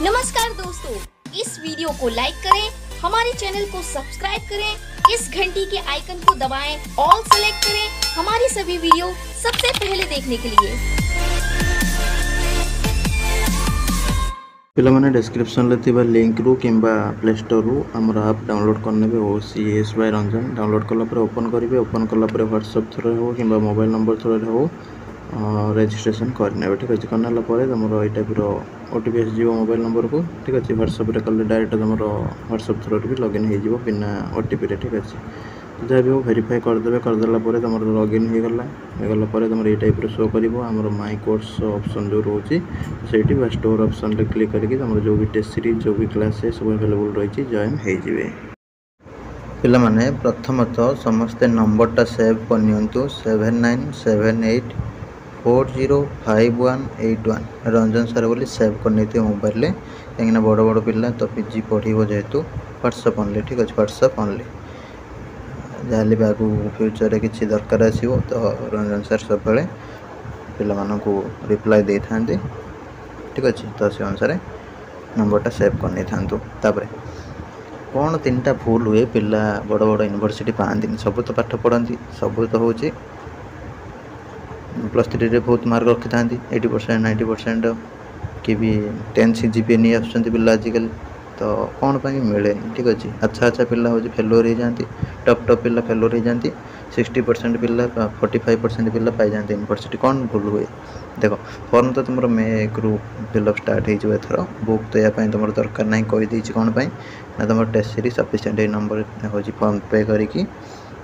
नमस्कार दोस्तों, इस वीडियो को लाइक करें, हमारे चैनल को सब्सक्राइब करें, इस घंटी के आइकन को दबाएं, ऑल सेलेक्ट करें हमारी सभी वीडियो सबसे पहले देखने के लिए। पिलामाने डिस्क्रिप्शन ले थिबा लिंक रु किंबा प्ले स्टोर रु हमर ऐप डाउनलोड करने बे OCS बाय रंजन डाउनलोड कला पर ओपन करिवे। ओपन कला पर WhatsApp थ्रू हो किंबा मोबाइल नंबर थ्रू हो रजिस्ट्रेशन करने ठीक अच्छे करना तुम ये टाइप OTP आसो मोबाइल नंबर को ठीक अच्छे WhatsApp रे कले डायरेक्ट तुम WhatsApp थ्रू भी लॉगिन हो बिना OTP रे ठीक अच्छे जहाँ भी हो वेरीफाई करदे करदेला तुम लॉगिन होगला तुम ये टाइप शो कर माई कोर्स ऑप्शन जो रोचे से स्टोर ऑप्शन रे क्लिक करके तुम जो भी टेस्ट सीरीज जो भी क्लास सब अवेलेबल रही जॉइन हो पिला माने प्रथमतः समस्ते नंबरटा सेव करनियंतु 7978405181 रंजन सर बोली सेव करनी मोबाइल में कहीं बड़ बड़ पिला तो PG पढ़ो जेहेतु WhatsApp ओनली ठीक अच्छे WhatsApp ओनली जहाँ भी आगू फ्यूचर किसी दरकार आसो तो रंजन सर सब पे रिप्लाई दे था ठीक अच्छे तो से अनुसार नंबरटा सेव करनी था कौन तीन टा भूल हुए पिला बड़ बड़ यूनिवर्सिटी पाती सब तो पाठ पढ़ती सब तो हूँ +3 रे बहुत मार्क रखी था 80% 90% कि भी 10 CGPA नहीं आसुँच पिला आजिकल तो कौन पर मिले ठीक अच्छे अच्छा पिला हूँ फेलोर हो जाती टप पिला फेलोर हो जाती 60% पिला 45% पिला पाई जाते यूनिवर्सिटी कौन भूल हुए देख फॉर्म तो तुम मे 1 रु फिलअप स्टार्ट होथर बुक तो यहाँ तुम दरकार ना कहीदे कौन पाई ना तुम टेस्ट सीरीज सफिशिएंट ये नंबर हूँ फोन पे करके हूँ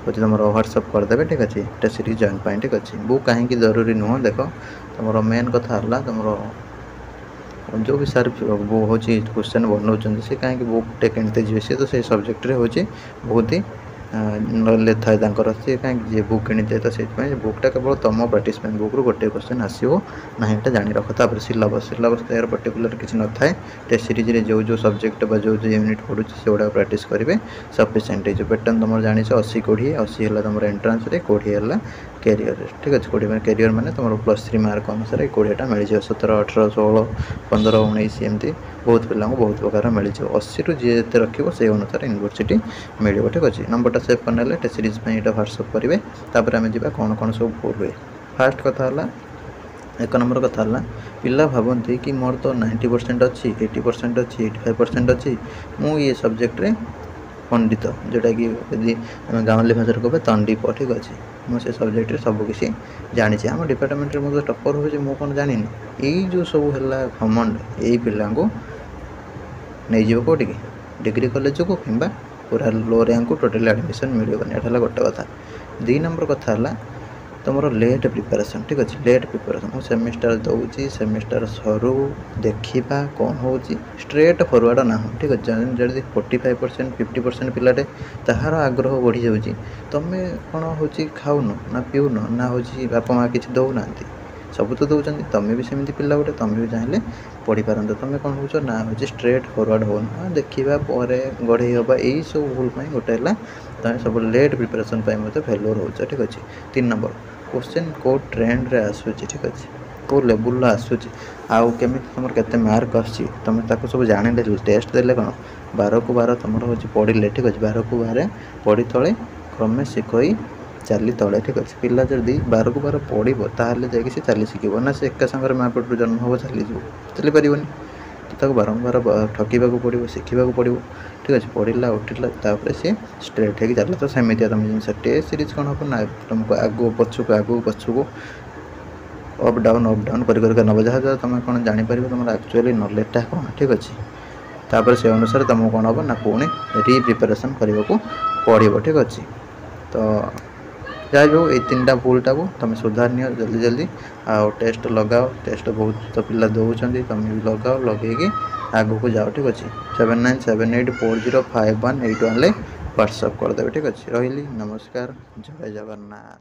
तुम WhatsApp करदे ठीक अच्छे टेस्ट सीरीज जॉइन पाई ठीक अच्छे बुक कहीं जरूरी नुह देख तुम मेन कथा तुम जो भी सार वो हूँ क्वेश्चन बनाऊँ सी कहीं बुकटे किणते जी सी तो से सब्जेक्ट हूँ बहुत ही नॉलेज थाए सी कहीं बुक किणिथे तो से बुकटा केवल तुम प्रैक्टिस बुक रू गोटे क्वेश्चन आसो ना यहाँ जानी रख तापर सिलेबस यार पर्टिकुलर किसी न थाए टेस्ट सीरीज रे जो जो सब्जेक्ट जो जो यूनिट पढ़ू से गुड़ा प्रैक्टिस करेंगे सफिशिएंट जो पैटर्न तुम जानी 80 20 80 है तुम एंट्रांस रे 20 है कैरियर ठीक अच्छे 20 कैरियर मैंने तुम +3 मार्क अनुसार 20टा मिल 17 18 16 15 19 एमती बहुत पिला बहुत प्रकार मिल 80 रु जी रखिए से अनुसार यूनिवर्सिटी मिले ठीक अच्छे नंबरटा सेव करने टेस्ट सीरीज यहाँ WhatsApp करेंगे तापर आम जा कौन कौन सब भूल हुए फास्ट कथा एक नंबर कथा पिला भावती कि मोर तो 90% अच्छी 80% अच्छी 85% अच्छी मु ये सब्जेक्ट रे पंडित जोटा कि यदि आम गाँवली भाषा कहे तंडीप ठीक अच्छे मुझे सब्जेक्ट सबकि जानी आम डिपार्टमेंट में मतलब टपर हो कौन जानी यही जो सब है घमंड यही पिला नहीं जीव कौटी डिग्री कॉलेज को कि पूरा लो रैंक को टोटल एडमिशन मिलबनी ये गोटे कथा 2 नंबर कथा तुम लेट प्रिपेरेसन ठीक अच्छे लेट प्रिपेरेसन सेमिस्टर दूसरी सेमिस्टर सरू देखा कौन हो स्ट्रेट फरवर्ड ना ठीक अच्छे जब 45% 50% पिलाटे ताहार आग्रह बढ़ी जाऊँगी तुम्हें कौन हो खाऊन ना पीऊन ना हूँ बापा माँ किसी दौना सब तो दौरान तुम्हें भी सेमती पिला गोटे तुम्हें भी चाहिए पढ़ी पारत तुम्हें कौन हो ना हूँ स्ट्रेट फरवर्ड हो देखा गढ़े हवा यही सब भूल गोटे है तुम सब लेट प्रिपेरेसन फेलोर हो ठीक अच्छे 3 नंबर क्वेश्चन को ट्रेंड रे आसूची ठीक अच्छे को लेवल आसूची आउ केमी तुम केते मार्क आसी तुम सब जाने टेस्ट देले कौन 12 को 12 तुम हूँ पढ़ले ठीक अच्छे 12 को 12 पढ़ी तले क्रमे शिखई चली तले ठीक अच्छे पिला जदि 12 को 12 पढ़ो ताहले जाकि से चली शिखब ना से एका संगे माँ पेटू जन्म हम चली पारन तो बारंबार ठकवा पड़ो शिखा पड़ो ठीक अच्छे पढ़ला उठला तापर सी स्ट्रेट हो चल तो सेमती तुम जिन टेस्ट सीरीज कौन हम ना तुमको आगू पछू अप डाउन कर नब जहाँ जहाँ तुम कौन जापर तुम एक्चुअली नॉलेजटा कौन ठीक अच्छे तापर से अनुसार तुमको कौन हम ना पुणी री प्रिपेरेसन करने को पड़ो ठीक अच्छे तो जहाँ भी हो ये 3टा भूलटा को तुम सुधार नि जल्दी जल्दी आउ टेस्ट लगाओ टेस्ट बहुत तो पिला दौरान तुम भी लगाओ लगे आगू को जाओ ठीक अच्छे 7978405181 WhatsApp करदे ठीक अच्छे रही नमस्कार जय जगन्नाथ।